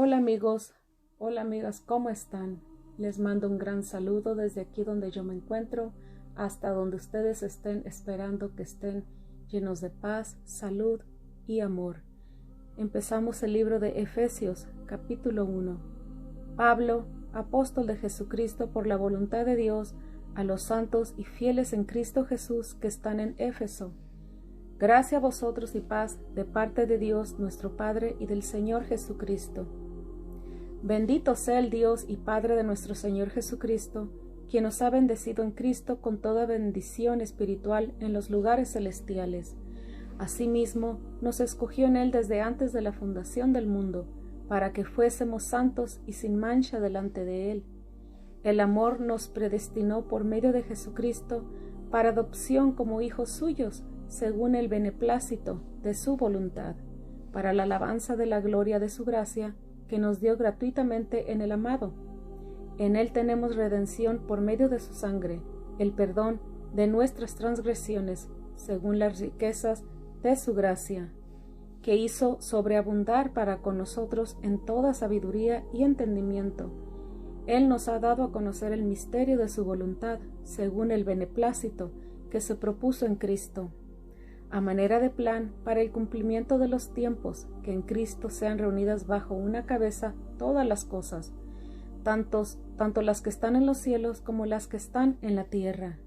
Hola amigos, hola amigas, ¿cómo están? Les mando un gran saludo desde aquí donde yo me encuentro hasta donde ustedes estén, esperando que estén llenos de paz, salud y amor. Empezamos el libro de Efesios, capítulo 1. Pablo, apóstol de Jesucristo por la voluntad de Dios, a los santos y fieles en Cristo Jesús que están en Éfeso. Gracia a vosotros y paz de parte de Dios nuestro Padre y del Señor Jesucristo. Bendito sea el Dios y Padre de nuestro Señor Jesucristo, quien nos ha bendecido en Cristo con toda bendición espiritual en los lugares celestiales. Asimismo, nos escogió en Él desde antes de la fundación del mundo, para que fuésemos santos y sin mancha delante de Él. El amor nos predestinó por medio de Jesucristo para adopción como hijos suyos, según el beneplácito de su voluntad, para la alabanza de la gloria de su gracia, que nos dio gratuitamente en el amado. En Él tenemos redención por medio de su sangre, el perdón de nuestras transgresiones, según las riquezas de su gracia, que hizo sobreabundar para con nosotros en toda sabiduría y entendimiento. Él nos ha dado a conocer el misterio de su voluntad, según el beneplácito que se propuso en Cristo, a manera de plan para el cumplimiento de los tiempos, que en Cristo sean reunidas bajo una cabeza todas las cosas, tanto las que están en los cielos como las que están en la tierra.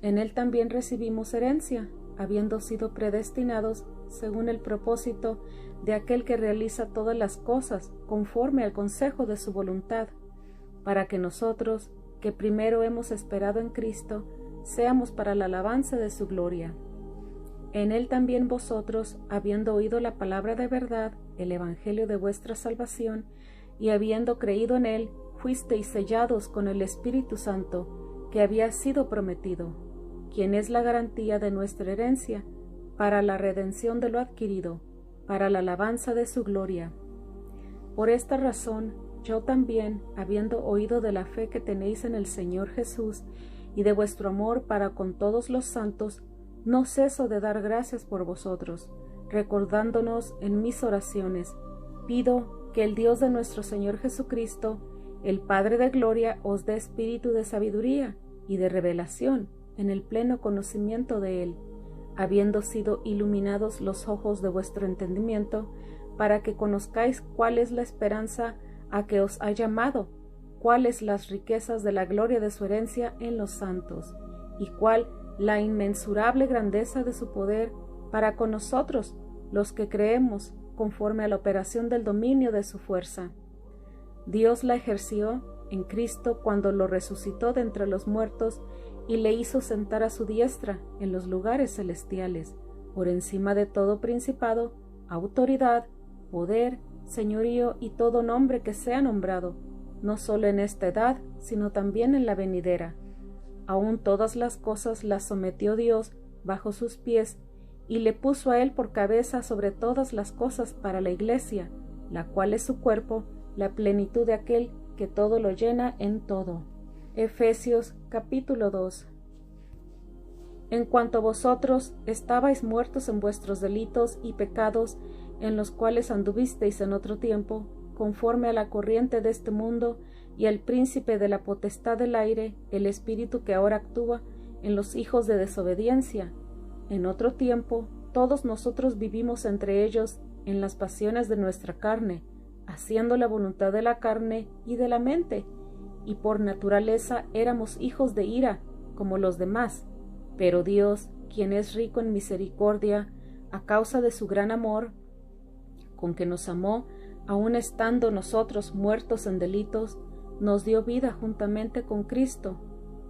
En Él también recibimos herencia, habiendo sido predestinados según el propósito de aquel que realiza todas las cosas conforme al consejo de su voluntad, para que nosotros, que primero hemos esperado en Cristo, seamos para la alabanza de su gloria. En Él también vosotros, habiendo oído la palabra de verdad, el evangelio de vuestra salvación, y habiendo creído en Él, fuisteis sellados con el Espíritu Santo, que había sido prometido, quien es la garantía de nuestra herencia, para la redención de lo adquirido, para la alabanza de su gloria. Por esta razón, yo también, habiendo oído de la fe que tenéis en el Señor Jesús, y de vuestro amor para con todos los santos, no ceso de dar gracias por vosotros, recordándonos en mis oraciones. Pido que el Dios de nuestro Señor Jesucristo, el Padre de gloria, os dé espíritu de sabiduría y de revelación en el pleno conocimiento de Él, habiendo sido iluminados los ojos de vuestro entendimiento, para que conozcáis cuál es la esperanza a que os ha llamado, cuáles las riquezas de la gloria de su herencia en los santos, y cuál la inmensurable grandeza de su poder para con nosotros, los que creemos, conforme a la operación del dominio de su fuerza. Dios la ejerció en Cristo cuando lo resucitó de entre los muertos y le hizo sentar a su diestra en los lugares celestiales, por encima de todo principado, autoridad, poder, señorío y todo nombre que sea nombrado, no solo en esta edad, sino también en la venidera. Aún todas las cosas las sometió Dios bajo sus pies, y le puso a Él por cabeza sobre todas las cosas para la Iglesia, la cual es su cuerpo, la plenitud de aquel que todo lo llena en todo. Efesios capítulo 2. En cuanto a vosotros, estabais muertos en vuestros delitos y pecados, en los cuales anduvisteis en otro tiempo, conforme a la corriente de este mundo, y al príncipe de la potestad del aire, el espíritu que ahora actúa en los hijos de desobediencia. En otro tiempo, todos nosotros vivimos entre ellos en las pasiones de nuestra carne, haciendo la voluntad de la carne y de la mente, y por naturaleza éramos hijos de ira, como los demás. Pero Dios, quien es rico en misericordia, a causa de su gran amor, con que nos amó, aun estando nosotros muertos en delitos, nos dio vida juntamente con Cristo.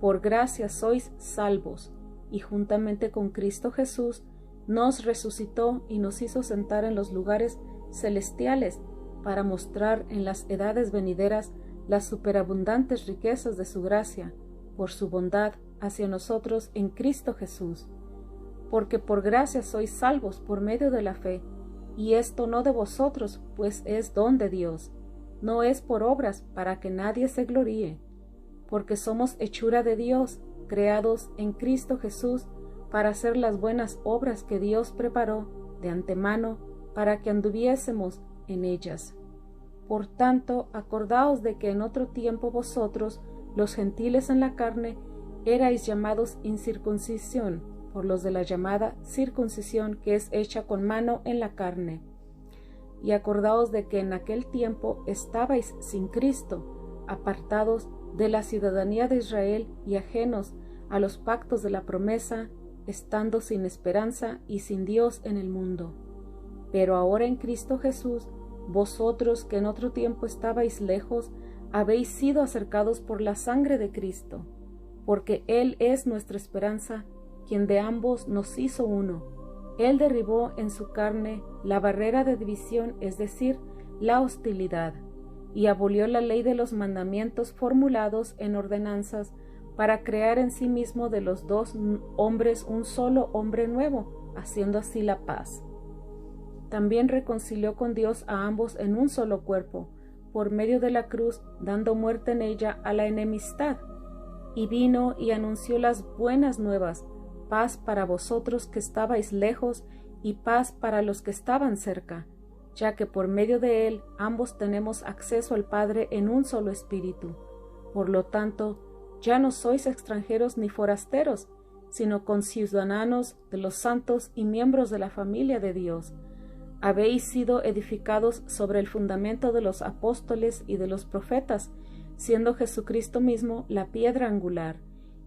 Por gracia sois salvos, y juntamente con Cristo Jesús nos resucitó y nos hizo sentar en los lugares celestiales, para mostrar en las edades venideras las superabundantes riquezas de su gracia, por su bondad hacia nosotros en Cristo Jesús. Porque por gracia sois salvos por medio de la fe, y esto no de vosotros, pues es don de Dios, no es por obras para que nadie se gloríe, porque somos hechura de Dios, creados en Cristo Jesús, para hacer las buenas obras que Dios preparó de antemano para que anduviésemos en ellas. Por tanto, acordaos de que en otro tiempo vosotros, los gentiles en la carne, erais llamados incircuncisión, por los de la llamada circuncisión que es hecha con mano en la carne. Y acordaos de que en aquel tiempo estabais sin Cristo, apartados de la ciudadanía de Israel y ajenos a los pactos de la promesa, estando sin esperanza y sin Dios en el mundo. Pero ahora en Cristo Jesús, vosotros que en otro tiempo estabais lejos, habéis sido acercados por la sangre de Cristo, porque Él es nuestra esperanza, quien de ambos nos hizo uno. Él derribó en su carne la barrera de división, es decir, la hostilidad, y abolió la ley de los mandamientos formulados en ordenanzas, para crear en sí mismo de los dos hombres un solo hombre nuevo, haciendo así la paz. También reconcilió con Dios a ambos en un solo cuerpo, por medio de la cruz, dando muerte en ella a la enemistad. Y vino y anunció las buenas nuevas, paz para vosotros que estabais lejos y paz para los que estaban cerca, ya que por medio de él ambos tenemos acceso al Padre en un solo espíritu. Por lo tanto, ya no sois extranjeros ni forasteros, sino conciudadanos de los santos y miembros de la familia de Dios. Habéis sido edificados sobre el fundamento de los apóstoles y de los profetas, siendo Jesucristo mismo la piedra angular.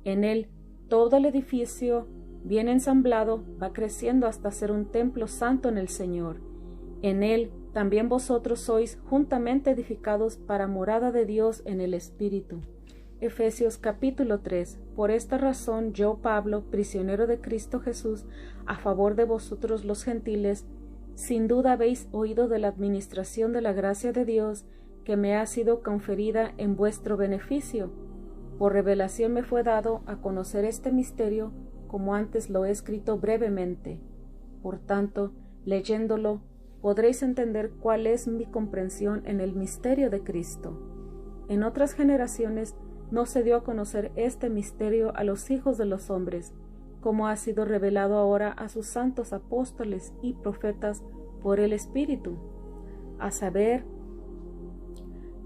En él todo el edificio, bien ensamblado, va creciendo hasta ser un templo santo en el Señor. En él también vosotros sois juntamente edificados para morada de Dios en el Espíritu. Efesios capítulo 3. Por esta razón yo, Pablo, prisionero de Cristo Jesús, a favor de vosotros los gentiles, sin duda habéis oído de la administración de la gracia de Dios que me ha sido conferida en vuestro beneficio. Por revelación me fue dado a conocer este misterio, como antes lo he escrito brevemente. Por tanto, leyéndolo, podréis entender cuál es mi comprensión en el misterio de Cristo. En otras generaciones no se dio a conocer este misterio a los hijos de los hombres, como ha sido revelado ahora a sus santos apóstoles y profetas por el Espíritu, a saber,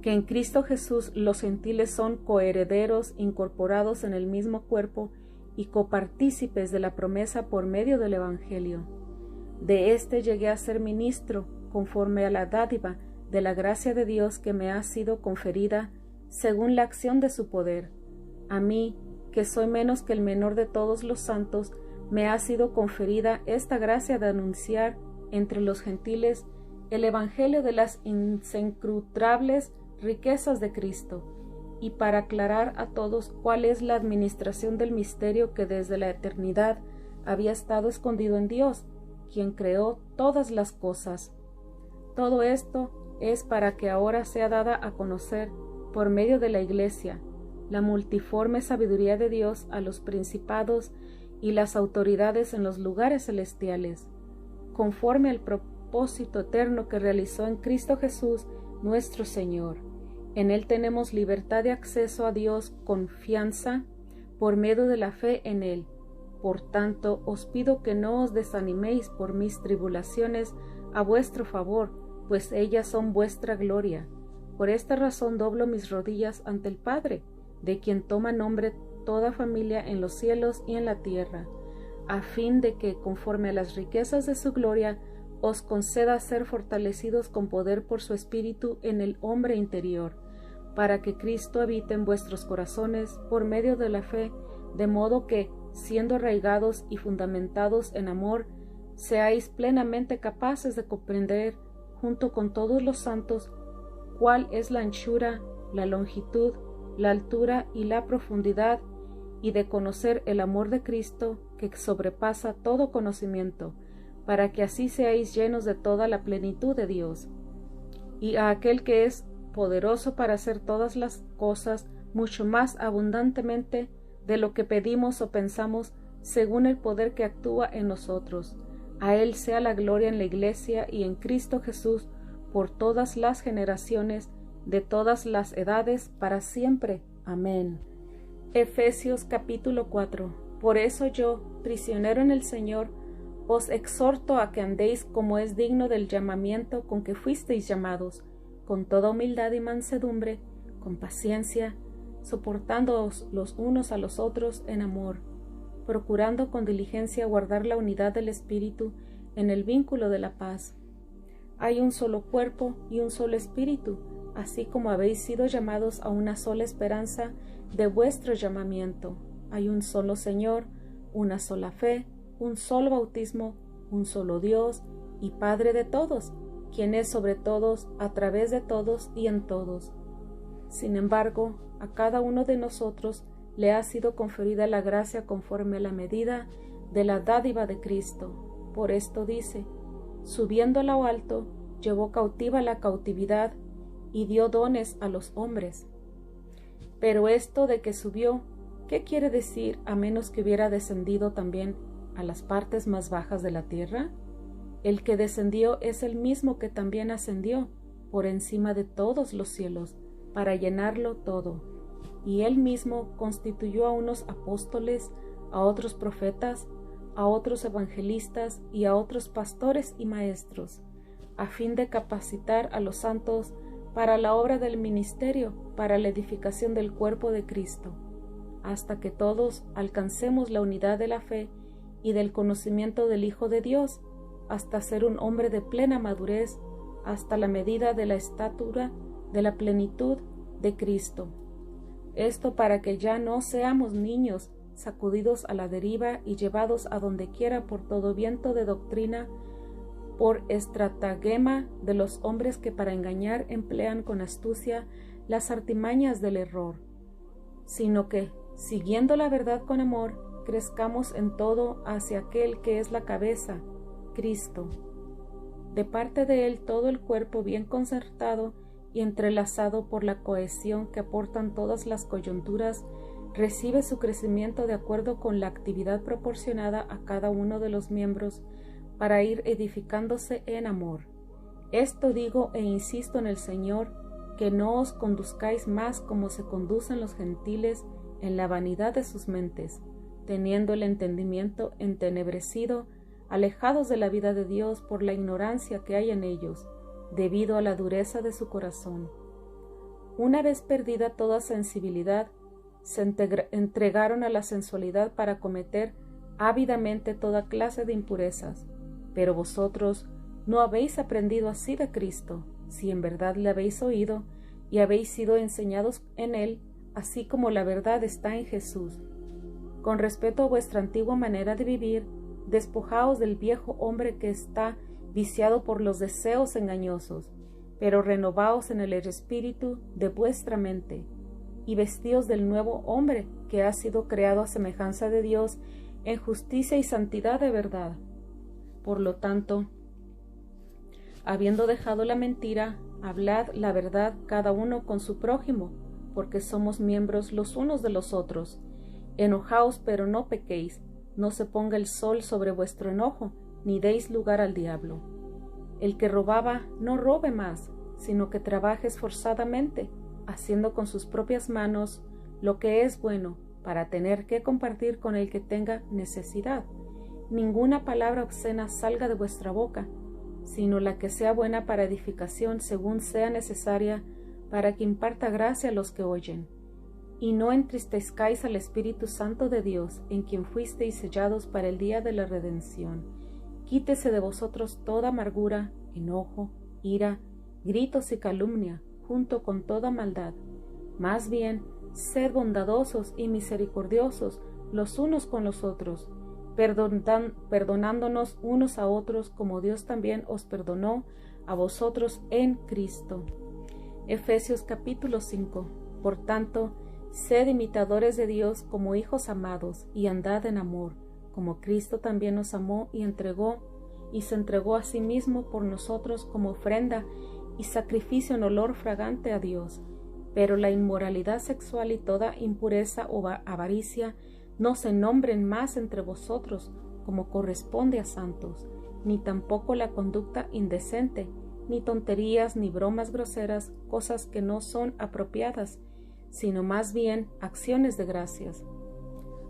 que en Cristo Jesús los gentiles son coherederos incorporados en el mismo cuerpo y copartícipes de la promesa por medio del Evangelio. De éste llegué a ser ministro, conforme a la dádiva de la gracia de Dios que me ha sido conferida según la acción de su poder. A mí, que soy menos que el menor de todos los santos, me ha sido conferida esta gracia de anunciar entre los gentiles el evangelio de las inescrutables riquezas de Cristo, y para aclarar a todos cuál es la administración del misterio que desde la eternidad había estado escondido en Dios, quien creó todas las cosas. Todo esto es para que ahora sea dada a conocer, por medio de la Iglesia, la multiforme sabiduría de Dios a los principados y las autoridades en los lugares celestiales, conforme al propósito eterno que realizó en Cristo Jesús nuestro Señor. En Él tenemos libertad de acceso a Dios, confianza, por medio de la fe en Él. Por tanto, os pido que no os desaniméis por mis tribulaciones a vuestro favor, pues ellas son vuestra gloria. Por esta razón doblo mis rodillas ante el Padre, de quien toma nombre toda familia en los cielos y en la tierra, a fin de que, conforme a las riquezas de su gloria, os conceda ser fortalecidos con poder por su Espíritu en el hombre interior, para que Cristo habite en vuestros corazones por medio de la fe, de modo que, siendo arraigados y fundamentados en amor, seáis plenamente capaces de comprender, junto con todos los santos, cuál es la anchura, la longitud, la altura y la profundidad, y de conocer el amor de Cristo, que sobrepasa todo conocimiento, para que así seáis llenos de toda la plenitud de Dios. Y a aquel que es poderoso para hacer todas las cosas mucho más abundantemente de lo que pedimos o pensamos, según el poder que actúa en nosotros. A Él sea la gloria en la Iglesia y en Cristo Jesús por todas las generaciones, de todas las edades, para siempre. Amén. Efesios capítulo 4. Por eso yo, prisionero en el Señor, os exhorto a que andéis como es digno del llamamiento con que fuisteis llamados, con toda humildad y mansedumbre, con paciencia, soportándoos los unos a los otros en amor, procurando con diligencia guardar la unidad del Espíritu en el vínculo de la paz. Hay un solo cuerpo y un solo Espíritu, así como habéis sido llamados a una sola esperanza de vuestro llamamiento. Hay un solo Señor, una sola fe, un solo bautismo, un solo Dios y Padre de todos, quien es sobre todos, a través de todos y en todos. Sin embargo, a cada uno de nosotros le ha sido conferida la gracia conforme a la medida de la dádiva de Cristo. Por esto dice: subiendo a lo alto, llevó cautiva la cautividad y dio dones a los hombres. Pero esto de que subió, ¿qué quiere decir a menos que hubiera descendido también a las partes más bajas de la tierra? El que descendió es el mismo que también ascendió por encima de todos los cielos, para llenarlo todo. Y él mismo constituyó a unos apóstoles, a otros profetas, a otros evangelistas y a otros pastores y maestros, a fin de capacitar a los santos para la obra del ministerio, para la edificación del cuerpo de Cristo, hasta que todos alcancemos la unidad de la fe y del conocimiento del Hijo de Dios, hasta ser un hombre de plena madurez, hasta la medida de la estatura de la plenitud de Cristo. Esto para que ya no seamos niños, sacudidos a la deriva y llevados a donde quiera por todo viento de doctrina, por estratagema de los hombres que para engañar emplean con astucia las artimañas del error, sino que, siguiendo la verdad con amor, crezcamos en todo hacia aquel que es la cabeza, Cristo. De parte de él todo el cuerpo bien concertado y entrelazado por la cohesión que aportan todas las coyunturas, recibe su crecimiento de acuerdo con la actividad proporcionada a cada uno de los miembros para ir edificándose en amor. Esto digo e insisto en el Señor, que no os conduzcáis más como se conducen los gentiles en la vanidad de sus mentes, teniendo el entendimiento entenebrecido, alejados de la vida de Dios por la ignorancia que hay en ellos, debido a la dureza de su corazón. Una vez perdida toda sensibilidad, se entregaron a la sensualidad para cometer ávidamente toda clase de impurezas. Pero vosotros no habéis aprendido así de Cristo, si en verdad le habéis oído y habéis sido enseñados en él, así como la verdad está en Jesús. Con respecto a vuestra antigua manera de vivir, despojaos del viejo hombre que está viciado por los deseos engañosos, pero renovaos en el espíritu de vuestra mente, y vestíos del nuevo hombre que ha sido creado a semejanza de Dios en justicia y santidad de verdad. Por lo tanto, habiendo dejado la mentira, hablad la verdad cada uno con su prójimo, porque somos miembros los unos de los otros. Enojaos, pero no pequéis, no se ponga el sol sobre vuestro enojo, ni deis lugar al diablo. El que robaba, no robe más, sino que trabaje esforzadamente, haciendo con sus propias manos lo que es bueno, para tener que compartir con el que tenga necesidad. Ninguna palabra obscena salga de vuestra boca, sino la que sea buena para edificación según sea necesaria, para que imparta gracia a los que oyen. Y no entristezcáis al Espíritu Santo de Dios, en quien fuisteis sellados para el día de la redención. Quítese de vosotros toda amargura, enojo, ira, gritos y calumnia, junto con toda maldad. Más bien, sed bondadosos y misericordiosos los unos con los otros, perdonándonos unos a otros como Dios también os perdonó a vosotros en Cristo. Efesios capítulo 5. Por tanto, sed imitadores de Dios como hijos amados, y andad en amor, como Cristo también nos amó y se entregó a sí mismo por nosotros como ofrenda y sacrificio en olor fragante a Dios. Pero la inmoralidad sexual y toda impureza o avaricia no se nombren más entre vosotros, como corresponde a santos, ni tampoco la conducta indecente, ni tonterías, ni bromas groseras, cosas que no son apropiadas, sino más bien acciones de gracias.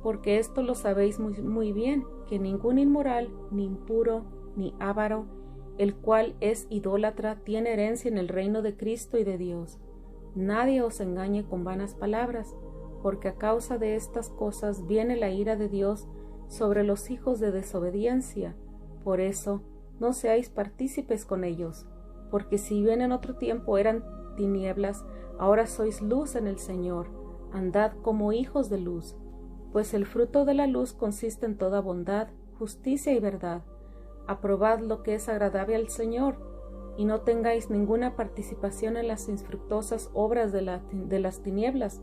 Porque esto lo sabéis muy bien, que ningún inmoral, ni impuro, ni avaro, el cual es idólatra, tiene herencia en el reino de Cristo y de Dios. Nadie os engañe con vanas palabras, porque a causa de estas cosas viene la ira de Dios sobre los hijos de desobediencia. Por eso, no seáis partícipes con ellos, porque si bien en otro tiempo eran tinieblas, ahora sois luz en el Señor. Andad como hijos de luz, pues el fruto de la luz consiste en toda bondad, justicia y verdad. Aprobad lo que es agradable al Señor, y no tengáis ninguna participación en las infructuosas obras de las tinieblas,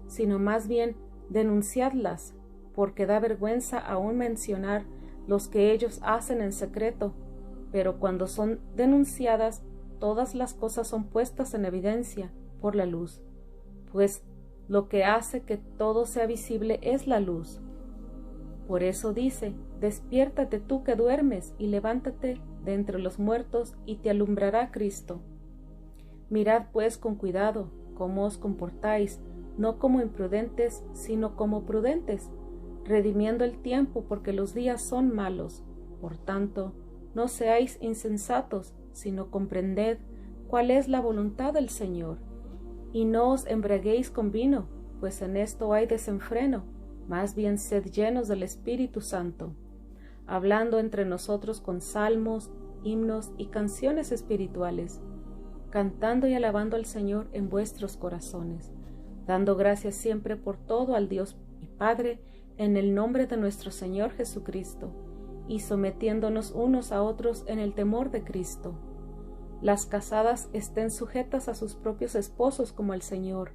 sino más bien denunciadlas, porque da vergüenza aún mencionar los que ellos hacen en secreto, pero cuando son denunciadas, todas las cosas son puestas en evidencia por la luz, pues lo que hace que todo sea visible es la luz. Por eso dice: despiértate tú que duermes, y levántate de entre los muertos, y te alumbrará Cristo. Mirad pues con cuidado cómo os comportáis, no como imprudentes, sino como prudentes, redimiendo el tiempo, porque los días son malos. Por tanto, no seáis insensatos, sino comprended cuál es la voluntad del Señor. Y no os embriaguéis con vino, pues en esto hay desenfreno, más bien sed llenos del Espíritu Santo, hablando entre nosotros con salmos, himnos y canciones espirituales, cantando y alabando al Señor en vuestros corazones, dando gracias siempre por todo al Dios y Padre, en el nombre de nuestro Señor Jesucristo, y sometiéndonos unos a otros en el temor de Cristo. Las casadas estén sujetas a sus propios esposos como al Señor,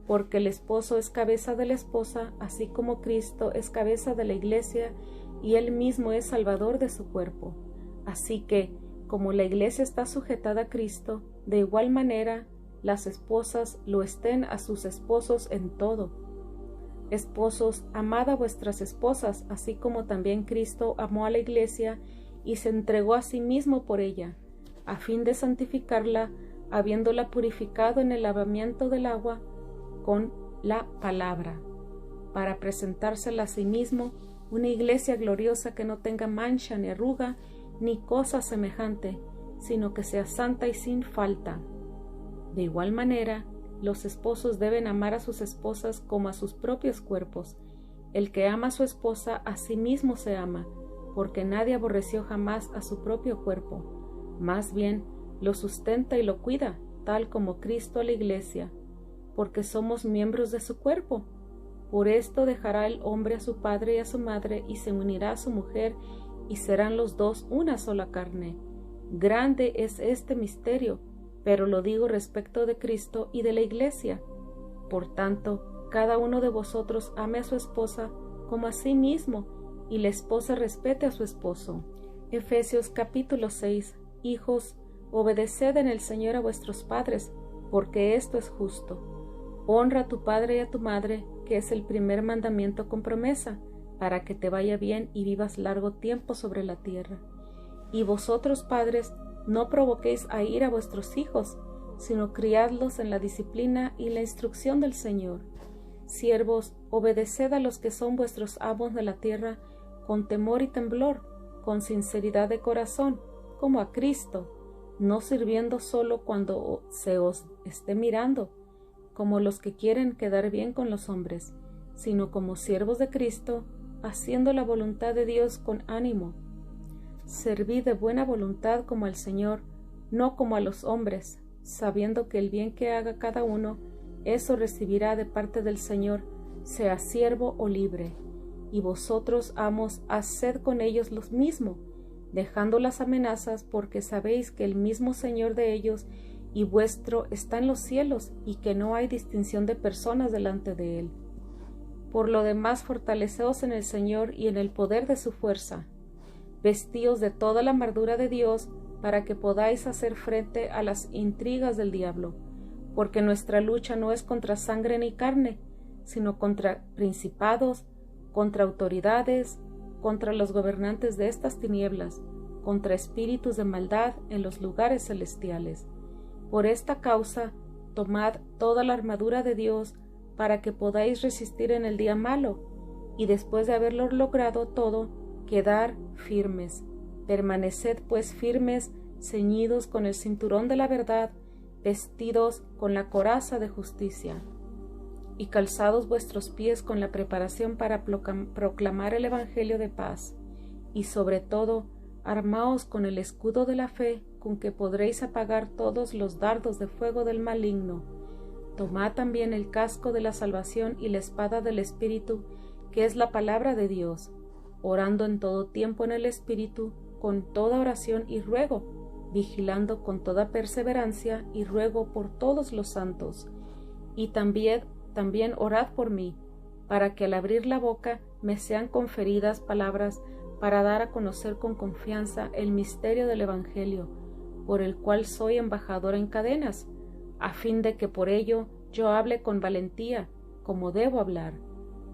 porque el esposo es cabeza de la esposa, así como Cristo es cabeza de la Iglesia, y él mismo es salvador de su cuerpo. Así que, como la Iglesia está sujetada a Cristo, de igual manera las esposas lo estén a sus esposos en todo. Esposos, amad a vuestras esposas, así como también Cristo amó a la Iglesia y se entregó a sí mismo por ella, a fin de santificarla, habiéndola purificado en el lavamiento del agua con la palabra, para presentársela a sí mismo una iglesia gloriosa, que no tenga mancha ni arruga ni cosa semejante, sino que sea santa y sin falta. De igual manera, los esposos deben amar a sus esposas como a sus propios cuerpos. El que ama a su esposa, a sí mismo se ama, porque nadie aborreció jamás a su propio cuerpo. Más bien, lo sustenta y lo cuida, tal como Cristo a la Iglesia, porque somos miembros de su cuerpo. Por esto dejará el hombre a su padre y a su madre, y se unirá a su mujer, y serán los dos una sola carne. Grande es este misterio, pero lo digo respecto de Cristo y de la Iglesia. Por tanto, cada uno de vosotros ame a su esposa como a sí mismo, y la esposa respete a su esposo. Efesios capítulo 6. Hijos, obedeced en el Señor a vuestros padres, porque esto es justo. Honra a tu padre y a tu madre, que es el primer mandamiento con promesa, para que te vaya bien y vivas largo tiempo sobre la tierra. Y vosotros, padres, no provoquéis a ira a vuestros hijos, sino criadlos en la disciplina y la instrucción del Señor. Siervos, obedeced a los que son vuestros amos de la tierra, con temor y temblor, con sinceridad de corazón, como a Cristo, no sirviendo solo cuando se os esté mirando, como los que quieren quedar bien con los hombres, sino como siervos de Cristo, haciendo la voluntad de Dios con ánimo. Servid de buena voluntad como al Señor, no como a los hombres, sabiendo que el bien que haga cada uno, eso recibirá de parte del Señor, sea siervo o libre. Y vosotros, amos, haced con ellos lo mismo, dejando las amenazas, porque sabéis que el mismo Señor de ellos y vuestro está en los cielos, y que no hay distinción de personas delante de él. Por lo demás, fortaleceos en el Señor y en el poder de su fuerza. Vestíos de toda la armadura de Dios, para que podáis hacer frente a las intrigas del diablo, porque nuestra lucha no es contra sangre ni carne, sino contra principados, contra autoridades, contra los gobernantes de estas tinieblas, contra espíritus de maldad en los lugares celestiales. Por esta causa, tomad toda la armadura de Dios, para que podáis resistir en el día malo, y después de haberlo logrado todo, quedar firmes. Permaneced pues firmes, ceñidos con el cinturón de la verdad, vestidos con la coraza de justicia, y calzados vuestros pies con la preparación para proclamar el Evangelio de paz, y sobre todo, armaos con el escudo de la fe, con que podréis apagar todos los dardos de fuego del maligno. Tomad también el casco de la salvación y la espada del Espíritu, que es la palabra de Dios, orando en todo tiempo en el Espíritu, con toda oración y ruego, vigilando con toda perseverancia y ruego por todos los santos. Y también orad por mí, para que al abrir la boca me sean conferidas palabras para dar a conocer con confianza el misterio del Evangelio, por el cual soy embajador en cadenas, a fin de que por ello yo hable con valentía, como debo hablar.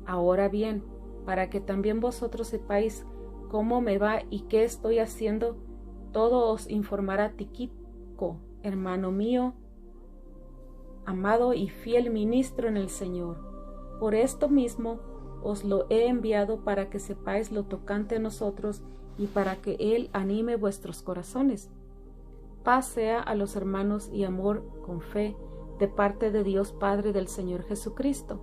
Ahora bien, para que también vosotros sepáis cómo me va y qué estoy haciendo, todo os informará Tíquico, hermano mío, amado y fiel ministro en el Señor. Por esto mismo os lo he enviado, para que sepáis lo tocante a nosotros y para que Él anime vuestros corazones. Paz sea a los hermanos y amor con fe de parte de Dios Padre del Señor Jesucristo.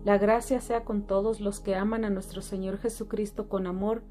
La gracia sea con todos los que aman a nuestro Señor Jesucristo con amor